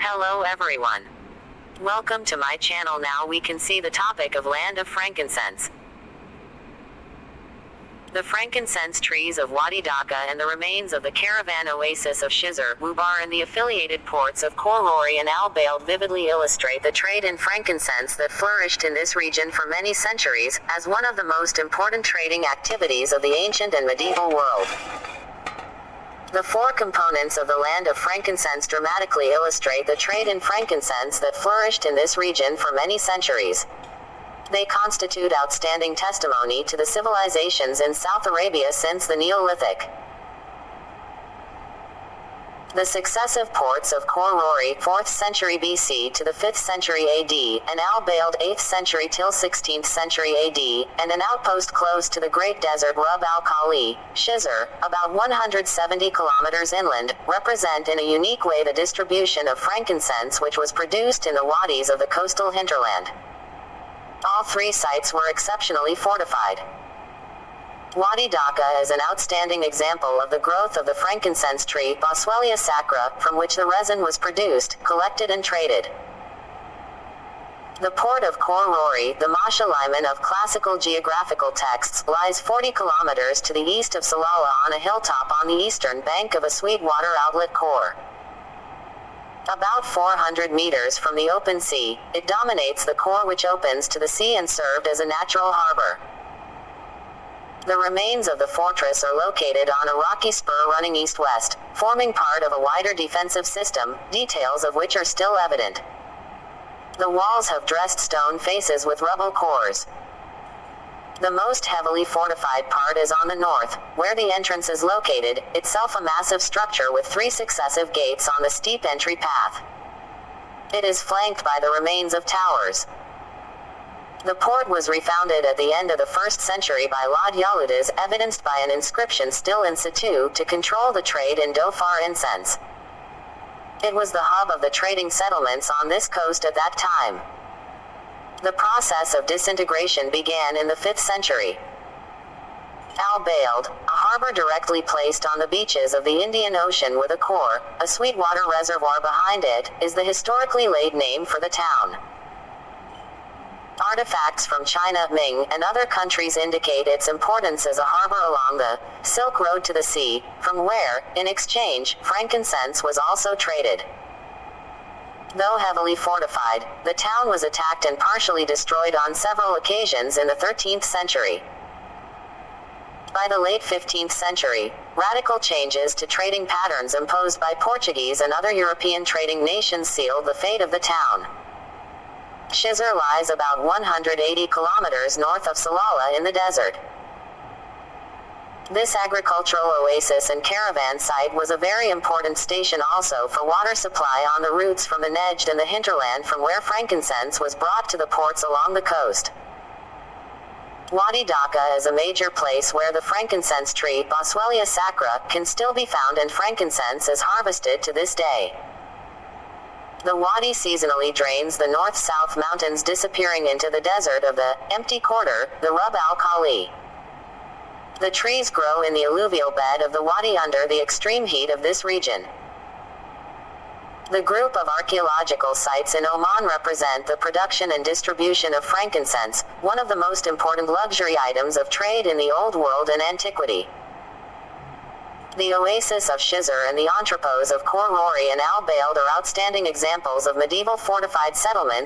Hello everyone. Welcome to my channel. Now we can see the topic of land of frankincense. The frankincense trees of Wadi Dhaka and the remains of the caravan oasis of Shizr, Wubar and the affiliated ports of Khor Rori and Al Baeld vividly illustrate the trade in frankincense that flourished in this region for many centuries, as one of the most important trading activities of the ancient and medieval world. The four components of the land of frankincense dramatically illustrate the trade in frankincense that flourished in this region for many centuries. They constitute outstanding testimony to the civilizations in South Arabia since the Neolithic. The successive ports of Khor Rori 4th century BC to the 5th century AD, and Al Baeld 8th century till 16th century AD, and an outpost close to the Great Desert Rub al-Khali, Shizr, about 170 kilometers inland, represent in a unique way the distribution of frankincense which was produced in the wadis of the coastal hinterland. All three sites were exceptionally fortified. Wadi Dhaka is an outstanding example of the growth of the frankincense tree Boswellia sacra, from which the resin was produced, collected and traded. The port of Khor Rori, the Mashaliman of classical geographical texts, lies 40 kilometers to the east of Salalah on a hilltop on the eastern bank of a sweetwater outlet Khor. About 400 meters from the open sea, it dominates the Khor which opens to the sea and served as a natural harbor. The remains of the fortress are located on a rocky spur running east-west, forming part of a wider defensive system, details of which are still evident. The walls have dressed stone faces with rubble cores. The most heavily fortified part is on the north, where the entrance is located, itself a massive structure with 3 successive gates on the steep entry path. It is flanked by the remains of towers. The port was refounded at the end of the 1st century by Lad Yaludas, evidenced by an inscription still in situ, to control the trade in dhofar incense. It was the hub of the trading settlements on this coast at that time. The process of disintegration began in the 5th century. Al Baeld, a harbor directly placed on the beaches of the Indian Ocean with a Khor, a sweetwater reservoir behind it, is the historically laid name for the town. Artifacts from China, Ming, and other countries indicate its importance as a harbor along the Silk Road to the sea, from where, in exchange, frankincense was also traded. Though heavily fortified, the town was attacked and partially destroyed on several occasions in the 13th century. By the late 15th century, radical changes to trading patterns imposed by Portuguese and other European trading nations sealed the fate of the town. Shizr lies about 180 kilometers north of Salalah in the desert. This agricultural oasis and caravan site was a very important station also for water supply on the routes from the Nejd and the hinterland, from where frankincense was brought to the ports along the coast. Wadi Dhaka is a major place where the frankincense tree Boswellia sacra can still be found, and frankincense is harvested to this day. The wadi seasonally drains the north-south mountains, disappearing into the desert of the empty quarter, the Rub al-Khali. The trees grow in the alluvial bed of the wadi under the extreme heat of this region. The group of archaeological sites in Oman represent the production and distribution of frankincense, one of the most important luxury items of trade in the Old World and antiquity. The oasis of Shizr and the entrepôts of Khor Rori and Al Baeld are outstanding examples of medieval fortified settlements